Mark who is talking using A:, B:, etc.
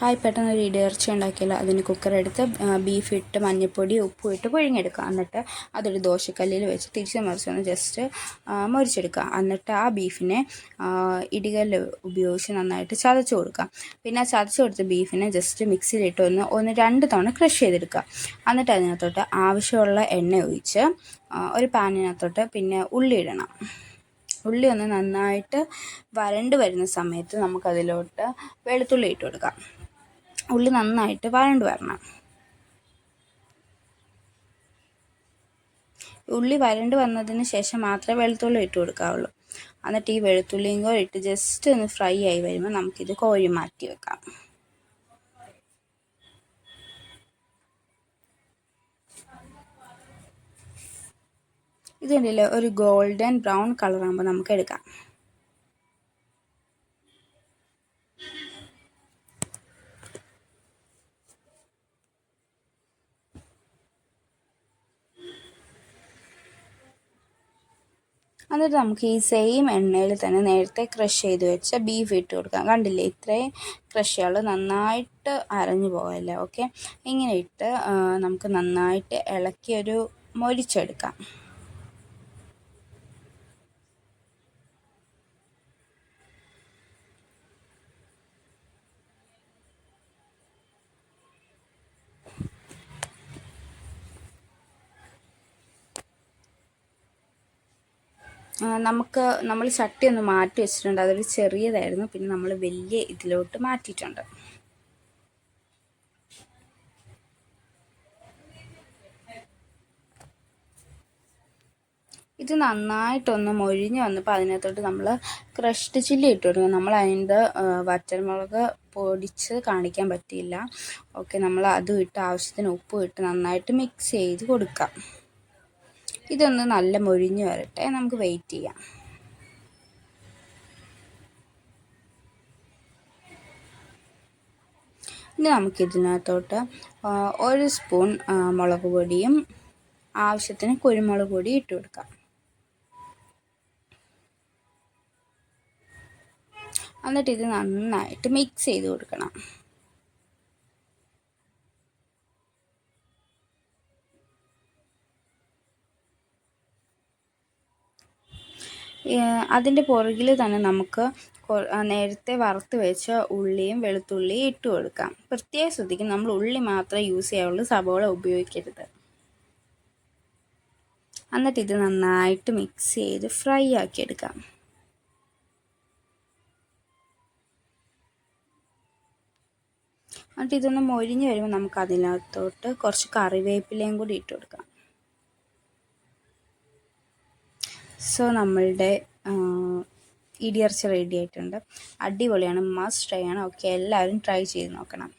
A: Hi, പെട്ടെന്നൊരു ഇടിയിറച്ചി ഉണ്ടാക്കിയാലോ. അതിന് കുക്കറെടുത്ത് ബീഫ് ഇട്ട് മഞ്ഞൾപ്പൊടി ഉപ്പും ഇട്ട് പുഴുങ്ങിയെടുക്കുക. എന്നിട്ട് അതൊരു ദോശക്കല്ലിൽ വെച്ച് തിരിച്ച് മറിച്ചൊന്ന് ജസ്റ്റ് മുരിച്ചെടുക്കുക. എന്നിട്ട് ആ ബീഫിനെ ഇടികല്ല് ഉപയോഗിച്ച് നന്നായിട്ട് ചതച്ച് കൊടുക്കുക. പിന്നെ ആ ചതച്ച് കൊടുത്ത ബീഫിനെ ജസ്റ്റ് മിക്സിയിലിട്ട് ഒന്ന് 2 തവണ ക്രഷ് ചെയ്തെടുക്കുക. എന്നിട്ട് അതിനകത്തോട്ട് ആവശ്യമുള്ള എണ്ണ ഒഴിച്ച് ഒരു പാനിനകത്തോട്ട് പിന്നെ ഉള്ളി ഇടണം. ഉള്ളി ഒന്ന് നന്നായിട്ട് വരണ്ട് വരുന്ന സമയത്ത് നമുക്കതിലോട്ട് വെളുത്തുള്ളി ഇട്ട് കൊടുക്കാം. ഉള്ളി നന്നായിട്ട് വരണ്ട് വരണം. ഉള്ളി വരണ്ട് വന്നതിന് ശേഷം മാത്രമേ വെളുത്തുള്ളി ഇട്ട് കൊടുക്കാവുള്ളൂ. എന്നിട്ട് ഈ വെളുത്തുള്ളിയും കൂടെ ഇട്ട് ജസ്റ്റ് ഒന്ന് ഫ്രൈ ആയി വരുമ്പോൾ നമുക്കിത് കോരി മാറ്റി വെക്കാം. ഇത് കണ്ടില്ലേ, ഒരു ഗോൾഡൻ ബ്രൗൺ കളറാകുമ്പോൾ നമുക്ക് എടുക്കാം. എന്നിട്ട് നമുക്ക് ഈ സെയിം എണ്ണയിൽ തന്നെ നേരത്തെ ക്രഷ് ചെയ്ത് വെച്ച ബീഫ് ഇട്ട് കൊടുക്കാം. കണ്ടില്ലേ, ഇത്രയും ക്രഷ് ചെയ്യാനുള്ളൂ, നന്നായിട്ട് അരഞ്ഞു പോകല്ലേ. ഓക്കെ, ഇങ്ങനെ ഇട്ട് നമുക്ക് നന്നായിട്ട് ഇളക്കിയൊരു മൊരിച്ചെടുക്കാം. നമ്മൾ ചട്ടി ഒന്ന് മാറ്റി വെച്ചിട്ടുണ്ട്. അതൊരു ചെറിയതായിരുന്നു, പിന്നെ നമ്മൾ വലിയ ഇതിലോട്ട് മാറ്റിയിട്ടുണ്ട്. ഇത് നന്നായിട്ടൊന്ന് മൊരിഞ്ഞ് വന്നപ്പോൾ അതിനകത്തോട്ട് നമ്മൾ ക്രഷ്ഡ് ചില്ലി ഇട്ട് കൊടുക്കുക. നമ്മൾ അതിൻ്റെ വറ്റൽമുളക് പൊടിച്ച് കാണിക്കാൻ പറ്റിയില്ല. ഓക്കെ, നമ്മൾ അതും ഇട്ട് ആവശ്യത്തിന് ഉപ്പും ഇട്ട് നന്നായിട്ട് മിക്സ് ചെയ്ത് കൊടുക്കാം. ഇതൊന്ന് നല്ല മൊരിഞ്ഞ് വരട്ടെ, നമുക്ക് വെയിറ്റ് ചെയ്യാം. ഇനി നമുക്കിതിനകത്തോട്ട് 1 സ്പൂൺ മുളക് പൊടിയും ആവശ്യത്തിന് കുരുമുളക് പൊടി ഇട്ട് കൊടുക്കാം. എന്നിട്ട് ഇത് നന്നായിട്ട് മിക്സ് ചെയ്ത് കൊടുക്കണം. അതിൻ്റെ പുറകിൽ തന്നെ നമുക്ക് നേരത്തെ വറുത്ത് വെച്ച ഉള്ളിയും വെളുത്തുള്ളിയും ഇട്ട് കൊടുക്കാം. പ്രത്യേകം ശ്രദ്ധിക്കും, നമ്മൾ ഉള്ളി മാത്രമേ യൂസ് ചെയ്യാവുള്ളൂ, സവോള ഉപയോഗിക്കരുത്. എന്നിട്ട് ഇത് നന്നായിട്ട് മിക്സ് ചെയ്ത് ഫ്രൈ ആക്കിയെടുക്കാം. എന്നിട്ട് ഇതൊന്ന് മൊരിഞ്ഞ് വരുമ്പോൾ നമുക്ക് അതിനകത്തോട്ട് കുറച്ച് കറിവേപ്പിലയും കൂടി ഇട്ട് കൊടുക്കാം. സോ നമ്മളുടെ ഇടിയിറച്ചി റെഡി ആയിട്ടുണ്ട്. അടിപൊളിയാണ്, മസ്റ്റ് ട്രൈ ആണ്. ഓക്കെ, എല്ലാവരും ട്രൈ ചെയ്ത് നോക്കണം.